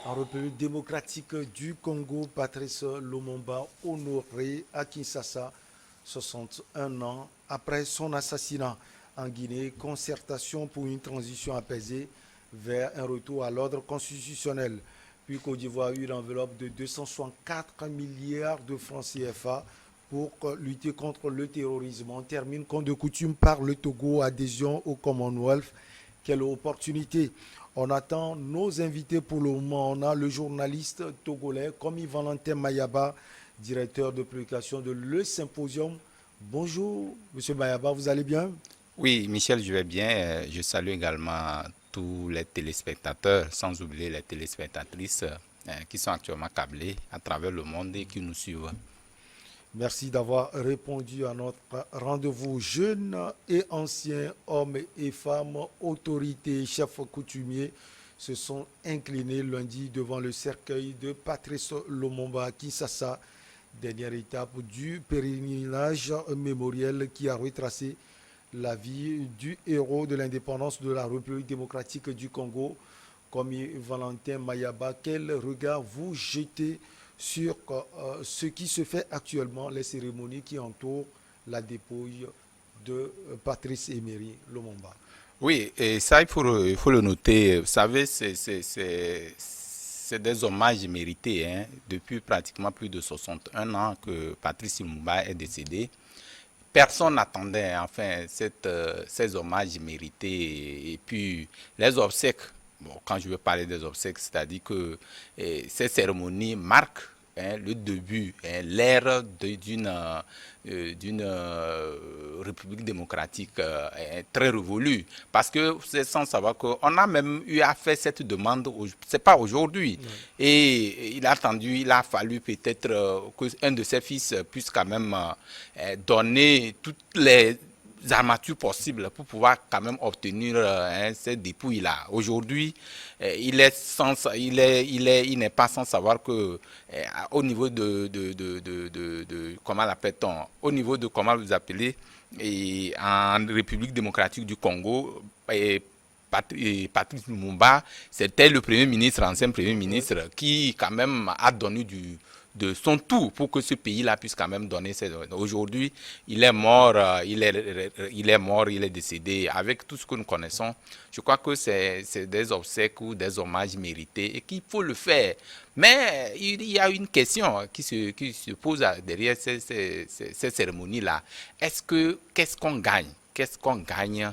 En République démocratique du Congo, Patrice Lumumba honoré à Kinshasa, 61 ans après son assassinat. En Guinée, concertation pour une transition apaisée vers un retour à l'ordre constitutionnel. Puis Côte d'Ivoire a eu l'enveloppe de 264 milliards de francs CFA pour lutter contre le terrorisme. On termine comme de coutume par le Togo, adhésion au Commonwealth. Quelle opportunité! On attend nos invités pour le moment. On a le journaliste togolais Komi Valentin Mayaba, directeur de publication de Le Symposium. Bonjour, monsieur Mayaba, vous allez bien? Oui, Michel, je vais bien. Je salue également tous les téléspectateurs, sans oublier les téléspectatrices qui sont actuellement câblées à travers le monde et qui nous suivent. Merci d'avoir répondu à notre rendez-vous. Jeunes et anciens, hommes et femmes, autorités, chefs coutumiers se sont inclinés lundi devant le cercueil de Patrice Lumumba à Kinshasa, dernière étape du pèlerinage mémoriel qui a retracé la vie du héros de l'indépendance de la République démocratique du Congo, comme Valentin Mayaba. Quel regard vous jetez sur ce qui se fait actuellement, les cérémonies qui entourent la dépouille de Patrice Emery Lumumba? Oui, et ça, il faut le noter. Vous savez, c'est des hommages mérités, hein. Depuis pratiquement plus de 61 ans que Patrice Lumumba est décédé. Personne n'attendait enfin ces hommages mérités et puis les obsèques. Bon, quand je veux parler des obsèques, c'est-à-dire que ces cérémonies marquent le début, d'une république démocratique très révolue. Parce que c'est sans savoir qu'on a même eu à faire cette demande, c'est pas aujourd'hui. Oui. Et il a fallu peut-être qu'un de ses fils puisse quand même donner toutes les armatures possibles pour pouvoir quand même obtenir ces dépouilles-là. Aujourd'hui, il n'est pas sans savoir que au niveau comment l'appelle-t-on, au niveau de comment vous appelez, et en République démocratique du Congo, et Patrice Lumumba, c'était le premier ministre, ancien premier Oui. ministre, qui quand même a donné de son tout pour que ce pays-là puisse quand même donner ses... Aujourd'hui, il est mort, il est mort, il est décédé. Avec tout ce que nous connaissons, je crois que c'est des obsèques ou des hommages mérités et qu'il faut le faire. Mais il y a une question qui se pose derrière ces cérémonies-là. Qu'est-ce qu'on gagne? Qu'est-ce qu'on gagne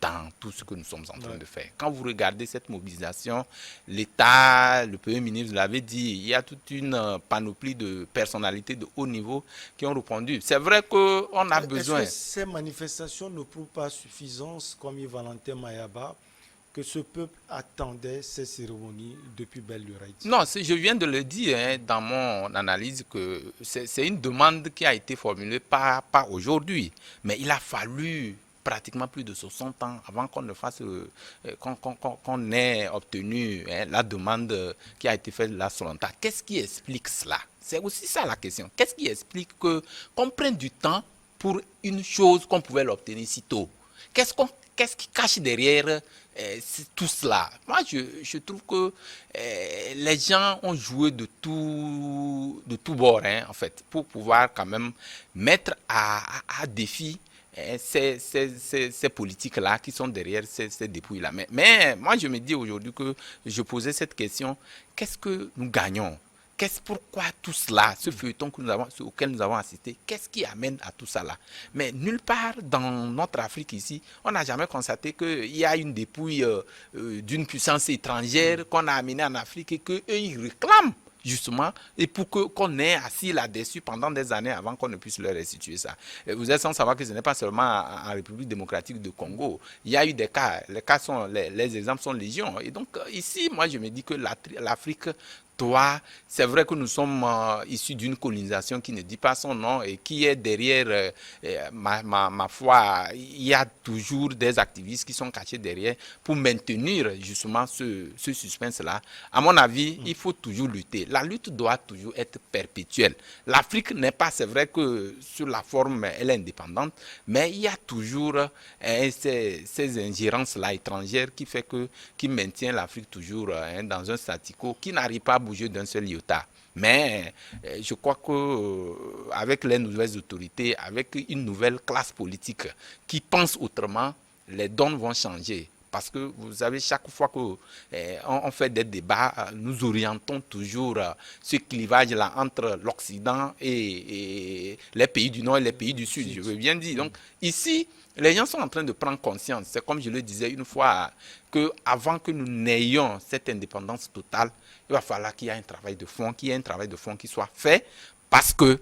dans tout ce que nous sommes en train Ouais. de faire? Quand vous regardez cette mobilisation, l'État, le Premier ministre l'avait dit, il y a toute une panoplie de personnalités de haut niveau qui ont répondu. C'est vrai qu'on a Est-ce que besoin. ces manifestations ne prouvent pas suffisance, comme Valentin Mayaba, que ce peuple attendait ces cérémonies depuis belle lurette? Non, je viens de le dire hein, dans mon analyse que c'est une demande qui a été formulée pas aujourd'hui, mais il a fallu pratiquement plus de 60 ans avant qu'on ne fasse qu'on ait obtenu hein, la demande qui a été faite là sur longtemps. Qu'est-ce qui explique cela? C'est aussi ça la question. Qu'est-ce qui explique que qu'on prenne du temps pour une chose qu'on pouvait l'obtenir si tôt? Qu'est-ce qui cache derrière tout cela? Moi, je trouve que les gens ont joué de tout bord, hein, en fait, pour pouvoir quand même mettre à défi ces politiques-là qui sont derrière ces dépouilles-là. Mais moi, je me dis aujourd'hui que je posais cette question, qu'est-ce que nous gagnons? Pourquoi tout cela, ce feuilleton auquel nous avons assisté, qu'est-ce qui amène à tout ça là? Mais nulle part dans notre Afrique ici, on n'a jamais constaté qu'il y a une dépouille d'une puissance étrangère qu'on a amenée en Afrique et qu'eux, ils réclament justement, et pour qu'on ait assis là-dessus pendant des années avant qu'on ne puisse leur restituer ça. Et vous êtes sans savoir que ce n'est pas seulement en République démocratique du Congo. Il y a eu des cas, les exemples sont légion. Et donc ici, moi je me dis que l'Afrique c'est vrai que nous sommes issus d'une colonisation qui ne dit pas son nom et qui est derrière, ma foi, il y a toujours des activistes qui sont cachés derrière pour maintenir justement ce suspense-là. À mon avis, il faut toujours lutter. La lutte doit toujours être perpétuelle. L'Afrique n'est pas, c'est vrai que sur la forme, elle est indépendante, mais il y a toujours ces ingérences-là étrangères qui maintient l'Afrique toujours dans un statu quo, qui n'arrive pas à bouger d'un seul iota. Mais je crois qu'avec les nouvelles autorités, avec une nouvelle classe politique qui pense autrement, les donnes vont changer. Parce que vous savez, chaque fois qu'on fait des débats, nous orientons toujours ce clivage-là entre l'Occident et les pays du Nord et les pays du Sud, je veux bien dire. Donc ici, les gens sont en train de prendre conscience. C'est comme je le disais une fois, qu'avant que nous n'ayons cette indépendance totale, il va falloir qu'il y ait un travail de fond, qui soit fait, parce que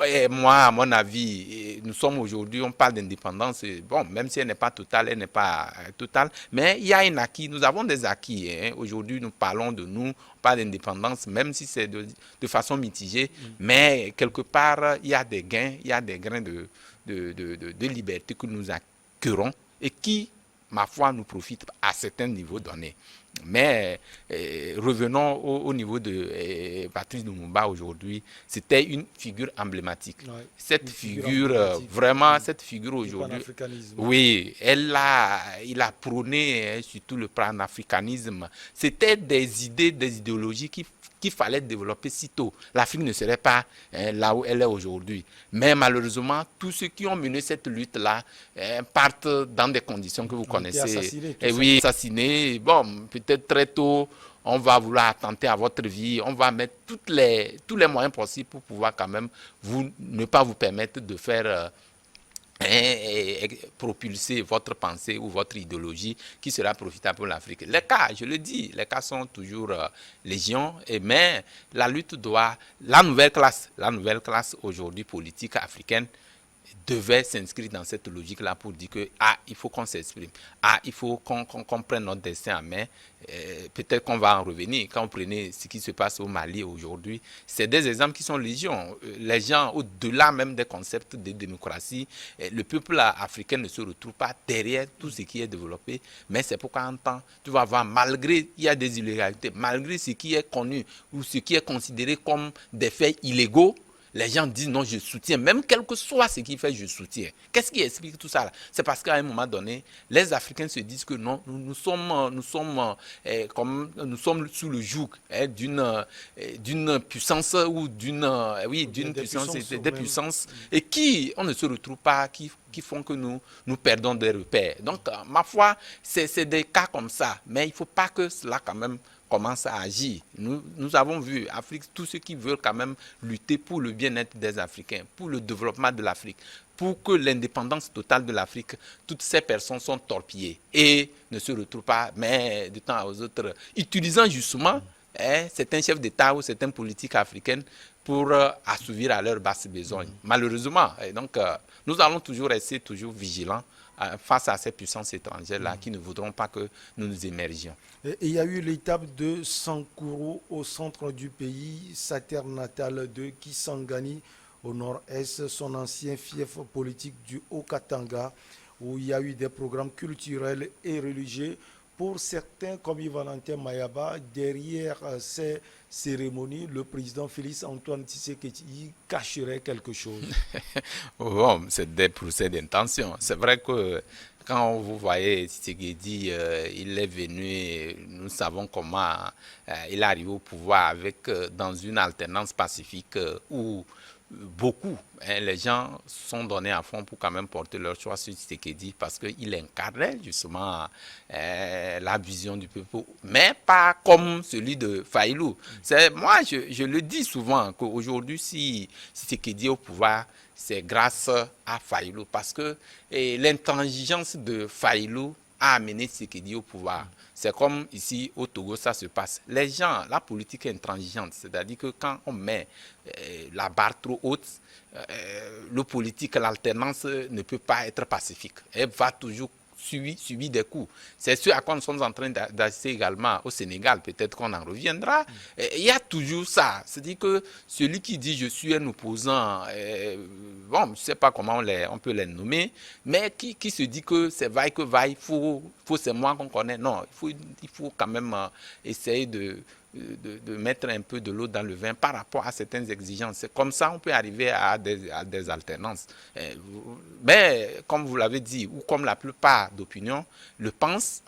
et moi, à mon avis, nous sommes aujourd'hui, on parle d'indépendance, bon, même si elle n'est pas totale, elle n'est pas totale, mais il y a un acquis, nous avons des acquis. Aujourd'hui, nous parlons de nous, on parle d'indépendance, même si c'est de façon mitigée, mais quelque part, il y a des gains, il y a des grains de liberté que nous acquérons et qui, ma foi, nous profitent à certains niveaux donnés. Mais revenons au niveau de Patrice Lumumba aujourd'hui. C'était une figure emblématique. Ouais, cette figure, vraiment, cette figure aujourd'hui, oui, il a prôné surtout le panafricanisme. C'était des idées, des idéologies qu'il fallait développer si tôt. L'Afrique ne serait pas là où elle est aujourd'hui. Mais malheureusement, tous ceux qui ont mené cette lutte-là partent dans des conditions que vous connaissez. Et oui, assassinés. Bon, peut-être très tôt, on va vouloir attenter à votre vie. On va mettre tous les moyens possibles pour pouvoir quand même ne pas vous permettre de faire propulser votre pensée ou votre idéologie qui sera profitable pour l'Afrique. Les cas, je le dis, les cas sont toujours légion, mais la lutte doit, la nouvelle classe aujourd'hui politique africaine devait s'inscrire dans cette logique-là pour dire que il faut qu'on s'exprime, il faut qu'on prenne notre destin en main. Peut-être qu'on va en revenir. Quand vous prenez ce qui se passe au Mali aujourd'hui, c'est des exemples qui sont légion. Les gens, au-delà même des concepts de démocratie, le peuple africain ne se retrouve pas derrière tout ce qui est développé, mais c'est pourquoi en temps, tu vas voir, malgré il y a des illégalités, malgré ce qui est connu ou ce qui est considéré comme des faits illégaux, les gens disent non, je soutiens, même quel que soit ce qu'il fait, je soutiens. Qu'est-ce qui explique tout ça là? C'est parce qu'à un moment donné, les Africains se disent que non, nous sommes sous le joug d'une puissance ou d'une puissance et qui, on ne se retrouve pas, qui font que nous perdons des repères. Donc, ma foi, c'est des cas comme ça, mais il ne faut pas que cela quand même commence à agir. Nous avons vu, Afrique, tous ceux qui veulent quand même lutter pour le bien-être des Africains, pour le développement de l'Afrique, pour que l'indépendance totale de l'Afrique, toutes ces personnes sont torpillées et ne se retrouvent pas, mais de temps aux autres, utilisant justement certains chefs d'État ou certaines politiques africaines pour assouvir à leurs basses besoins. Malheureusement, et donc, nous allons toujours rester toujours vigilants face à ces puissances étrangères-là qui ne voudront pas que nous nous émergions. Et il y a eu l'étape de Sankuru au centre du pays, sa terre natale de Kisangani au nord-est, son ancien fief politique du Haut-Katanga, où il y a eu des programmes culturels et religieux. Pour certains, comme Valentin Mayaba, derrière ces cérémonies, le président Félix Antoine Tshisekedi cacherait quelque chose. Bon, c'est des procès d'intention. C'est vrai que quand vous voyez Tshisekedi, il est venu, nous savons comment il est arrivé au pouvoir avec, dans une alternance pacifique où beaucoup, les gens sont donnés à fond pour quand même porter leur choix sur Tshisekedi parce qu'il incarnait justement la vision du peuple, mais pas comme celui de Faïlou. Moi, je le dis souvent qu'aujourd'hui, si Tshisekedi est au pouvoir, c'est grâce à Faïlou parce que l'intransigeance de Faïlou a amené Tshisekedi au pouvoir. C'est comme ici au Togo, ça se passe. Les gens, la politique est intransigeante, c'est-à-dire que quand on met la barre trop haute, le politique, l'alternance ne peut pas être pacifique. Elle va toujours subi des coups. C'est ce à quoi nous sommes en train d'assister également au Sénégal. Peut-être qu'on en reviendra. Il y a toujours ça. C'est-à-dire que celui qui dit je suis un opposant, bon, je ne sais pas comment on peut les nommer, mais qui se dit que c'est vaille que vaille, c'est moi qu'on connaît. Non, il faut quand même essayer de mettre un peu de l'eau dans le vin par rapport à certaines exigences. C'est comme ça on peut arriver à des alternances. Mais comme vous l'avez dit, ou comme la plupart d'opinions le pensent,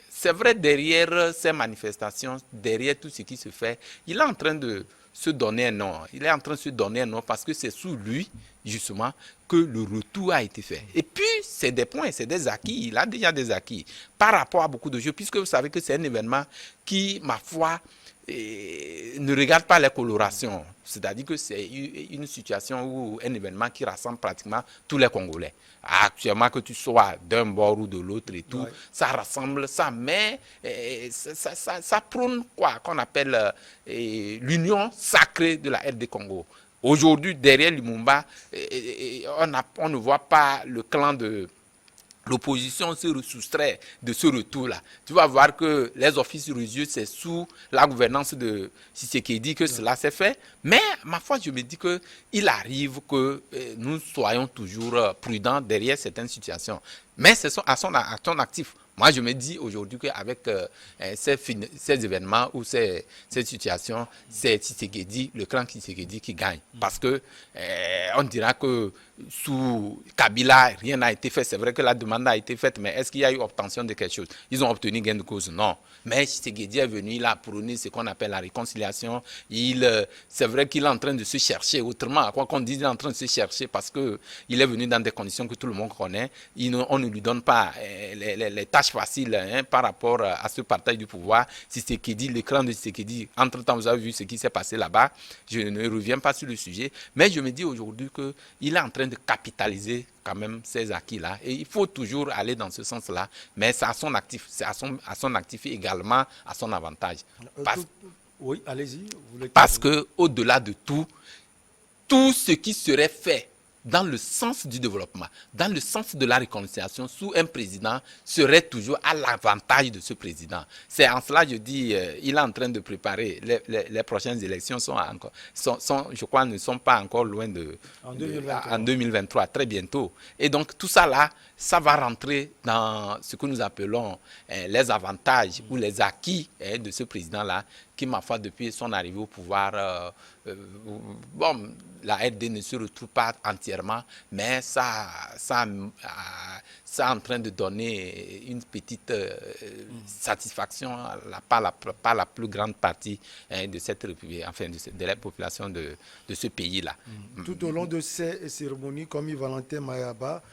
c'est vrai, derrière ces manifestations, derrière tout ce qui se fait, il est en train de se donner un nom. Il est en train de se donner un nom parce que c'est sous lui, justement, que le retour a été fait. Et puis, c'est des points, c'est des acquis. Il a déjà des acquis par rapport à beaucoup de choses, puisque vous savez que c'est un événement qui, ma foi, ne regarde pas les colorations. C'est-à-dire que c'est une situation ou un événement qui rassemble pratiquement tous les Congolais. Actuellement, que tu sois d'un bord ou de l'autre et tout, ça rassemble ça, mais ça prône quoi qu'on appelle l'union sacrée de la RD Congo. Aujourd'hui, derrière Lumumba, on ne voit pas le clan de l'opposition se soustrait de ce retour-là. Tu vas voir que les offices religieux, c'est sous la gouvernance de Tshisekedi que cela s'est fait. Mais, ma foi, je me dis qu'il arrive que nous soyons toujours prudents derrière certaines situations. Mais c'est à son actif. Moi, je me dis aujourd'hui qu'avec ces événements ou ces situations, c'est Tshisekedi, le clan Tshisekedi qui gagne. Parce que on dira que sous Kabila, rien n'a été fait. C'est vrai que la demande a été faite, mais est-ce qu'il y a eu obtention de quelque chose? Ils ont obtenu gain de cause? Non. Mais Tshisekedi est venu, il a prôné ce qu'on appelle la réconciliation. C'est vrai qu'il est en train de se chercher autrement. Quoi qu'on dise, il est en train de se chercher parce qu'il est venu dans des conditions que tout le monde connaît. On ne lui donne pas les tâches faciles par rapport à ce partage du pouvoir. Tshisekedi, l'écran de Tshisekedi, entre-temps, vous avez vu ce qui s'est passé là-bas. Je ne reviens pas sur le sujet. Mais je me dis aujourd'hui qu'il est en train de capitaliser quand même ces acquis-là. Et il faut toujours aller dans ce sens-là. Mais c'est à son actif. C'est à son actif et également à son avantage. Oui, allez-y. Parce qu'au-delà de tout ce qui serait fait dans le sens du développement, dans le sens de la réconciliation, sous un président, serait toujours à l'avantage de ce président. C'est en cela, je dis, il est en train de préparer. Les prochaines élections je crois, ne sont pas encore loin en 2023, très bientôt. Et donc, tout ça là, ça va rentrer dans ce que nous appelons les avantages ou les acquis de ce président-là, qui, ma foi, depuis son arrivée au pouvoir, bon, la RD ne se retrouve pas entièrement, mais ça est en train de donner une petite satisfaction par la plus grande partie de cette République, enfin de la population de ce pays-là. Tout au long de ces cérémonies, comme Valentin Mayaba,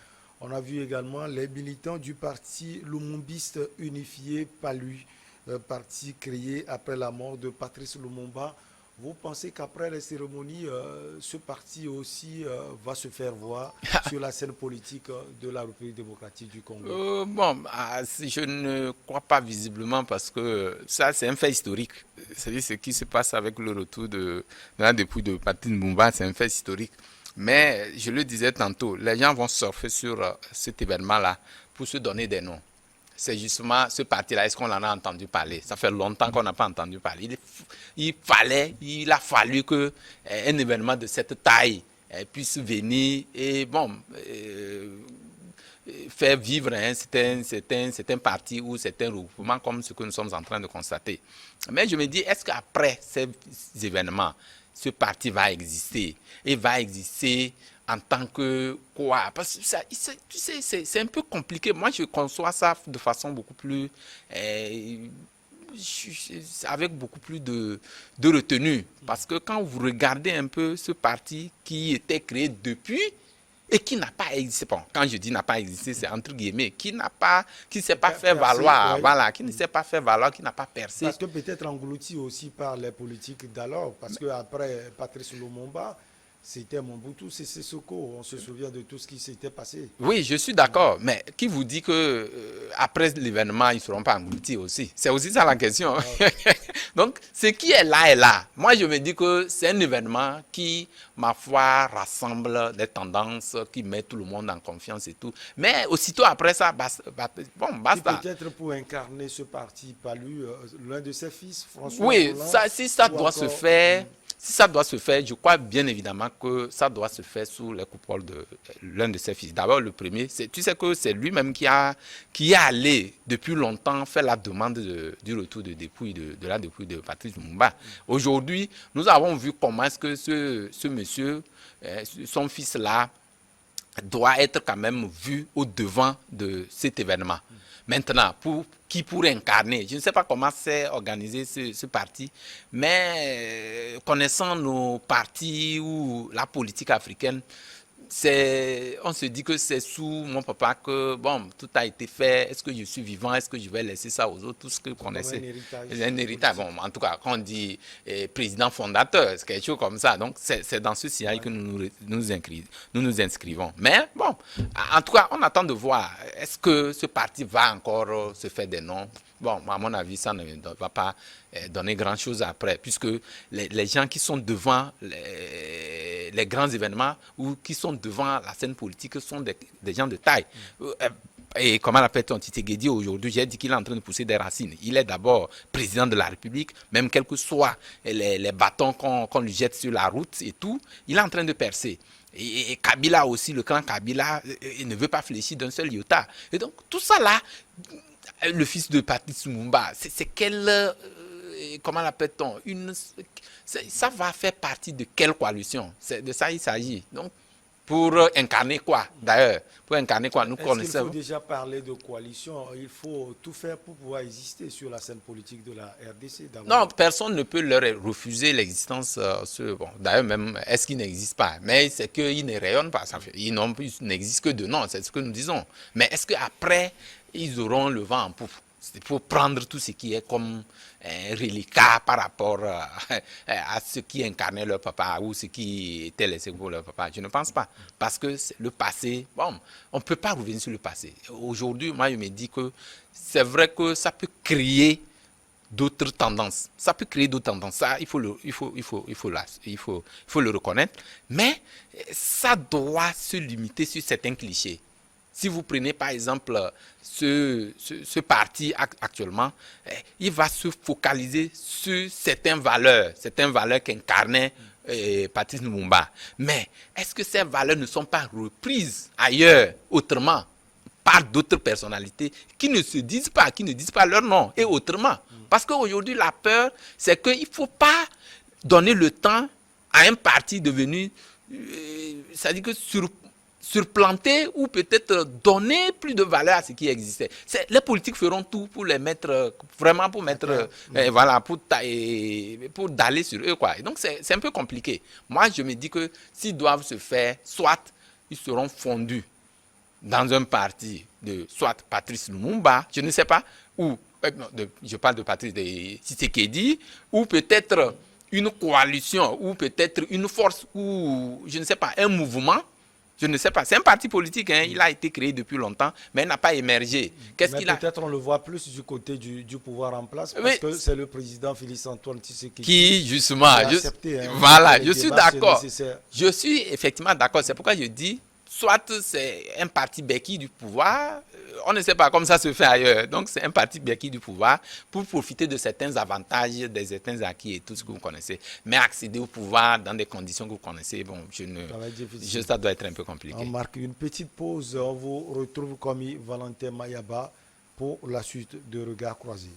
on a vu également les militants du parti Lumumbiste unifié PALU, parti créé après la mort de Patrice Lumumba. Vous pensez qu'après les cérémonies, ce parti aussi va se faire voir sur la scène politique de la République démocratique du Congo? Je ne crois pas visiblement parce que ça, c'est un fait historique. C'est-à-dire ce qui se passe avec le retour de la dépouille de Patrice Lumumba, c'est un fait historique. Mais je le disais tantôt, les gens vont surfer sur cet événement-là pour se donner des noms. C'est justement ce parti-là, est-ce qu'on en a entendu parler? Ça fait longtemps qu'on n'a pas entendu parler. Il a fallu qu'un événement de cette taille puisse venir et faire vivre certains partis ou certains regroupements comme ce que nous sommes en train de constater. Mais je me dis, est-ce qu'après ces événements, ce parti va exister et va exister en tant que quoi? Parce que tu sais, c'est un peu compliqué. Moi, je conçois ça de façon beaucoup plus avec beaucoup plus de retenue. Parce que quand vous regardez un peu ce parti qui était créé depuis et qui n'a pas existé, bon, quand je dis n'a pas existé, c'est entre guillemets, qui ne s'est pas fait valoir, voilà, qui ne s'est pas fait valoir, qui n'a pas percé. Parce que peut-être englouti aussi par les politiques d'alors, parce qu'après Patrice Lumumba, c'était Mobutu Sese Seko, on se souvient de tout ce qui s'était passé. Oui, je suis d'accord, mais qui vous dit que après l'événement, ils ne seront pas engloutis aussi? C'est aussi ça la question. Donc, ce qui est là est là. Moi, je me dis que c'est un événement qui, ma foi, rassemble des tendances, qui met tout le monde en confiance et tout. Mais aussitôt après ça, basta. Peut-être pour incarner ce parti palu, l'un de ses fils, François Oui, Hollande, ça, si ça doit encore, se faire, si ça doit se faire, je crois bien évidemment que ça doit se faire sous les coupoles de l'un de ses fils. D'abord, le premier, tu sais que c'est lui-même qui est allé depuis longtemps faire la demande du retour de la dépouille de Patrice Lumumba. Aujourd'hui, nous avons vu comment est-ce que ce monsieur, son fils-là, doit être quand même vu au devant de cet événement. Maintenant, pour incarner, je ne sais pas comment c'est organisé ce parti, mais connaissant nos partis ou la politique africaine, on se dit que c'est sous mon papa que bon, tout a été fait. Est-ce que je suis vivant? Est-ce que je vais laisser ça aux autres? Tout ce que vous connaissez. Un héritage. Bon, en tout cas, quand on dit président fondateur, c'est quelque chose comme ça. Donc, c'est dans ce sillage que nous nous inscrivons. Mais bon, en tout cas, on attend de voir. Est-ce que ce parti va encore se faire des noms? Bon, à mon avis, ça ne va pas donner grand-chose après, puisque les gens qui sont devant les grands événements ou qui sont devant la scène politique sont des gens de taille. Et comment l'appelle-t-on, Tshisekedi aujourd'hui, j'ai dit qu'il est en train de pousser des racines. Il est d'abord président de la République, même quels que soient les bâtons qu'on lui jette sur la route et tout, il est en train de percer. Et Kabila aussi, le clan Kabila, il ne veut pas fléchir d'un seul iota. Et donc, tout ça là, le fils de Patrice Lumumba, c'est quel... comment l'appelle-t-on, ça va faire partie de quelle coalition? C'est de ça il s'agit. Donc, pour incarner quoi, d'ailleurs? Pour incarner quoi? Nous connaissons. Est-ce qu'il faut déjà parler de coalition? Il faut tout faire pour pouvoir exister sur la scène politique de la RDC. Non, personne ne peut leur refuser l'existence. Bon, d'ailleurs, même, est-ce qu'ils n'existent pas? Mais c'est qu'ils ne rayonnent pas. Ils n'existent que de nom, c'est ce que nous disons. Mais est-ce qu'après, ils auront le vent en poupe? C'est pour prendre tout ce qui est comme un reliquat par rapport à ce qui incarnait leur papa ou ce qui était laissé pour leur papa. Je ne pense pas. Parce que le passé, bon, on ne peut pas revenir sur le passé. Aujourd'hui, moi, je me dis que c'est vrai que ça peut créer d'autres tendances. Ça peut créer d'autres tendances. Ça, il faut le reconnaître. Mais ça doit se limiter sur certains clichés. Si vous prenez par exemple ce parti actuellement, il va se focaliser sur certaines valeurs qu'incarnait Patrice Lumumba. Mais est-ce que ces valeurs ne sont pas reprises ailleurs, autrement, par d'autres personnalités qui ne disent pas leur nom et autrement? Parce qu'aujourd'hui, la peur, c'est qu'il ne faut pas donner le temps à un parti devenu, c'est-à-dire que surplanter ou peut-être donner plus de valeur à ce qui existait. Les politiques feront tout pour les mettre, vraiment pour mettre, voilà, pour d'aller sur eux, quoi. Et donc, c'est un peu compliqué. Moi, je me dis que s'ils doivent se faire, soit ils seront fondus dans un parti de soit Patrice Lumumba, je ne sais pas, ou, je parle de Patrice de Tshisekedi, ou peut-être une coalition, ou peut-être une force, ou, je ne sais pas, un mouvement. Je ne sais pas. C'est un parti politique, hein. Il a été créé depuis longtemps, mais il n'a pas émergé. Peut-être on le voit plus du côté du pouvoir en place, parce que c'est le président Félix-Antoine Tshisekedi qui, justement, a accepté, voilà, je suis d'accord. Je suis effectivement d'accord. C'est pourquoi je dis, soit c'est un parti béquille du pouvoir, on ne sait pas comme ça se fait ailleurs. Donc c'est un parti béquille du pouvoir pour profiter de certains avantages, des certains acquis et tout ce que vous connaissez. Mais accéder au pouvoir dans des conditions que vous connaissez, bon, ça doit être un peu compliqué. On marque une petite pause. On vous retrouve comme Valentin Mayaba pour la suite de Regards croisés.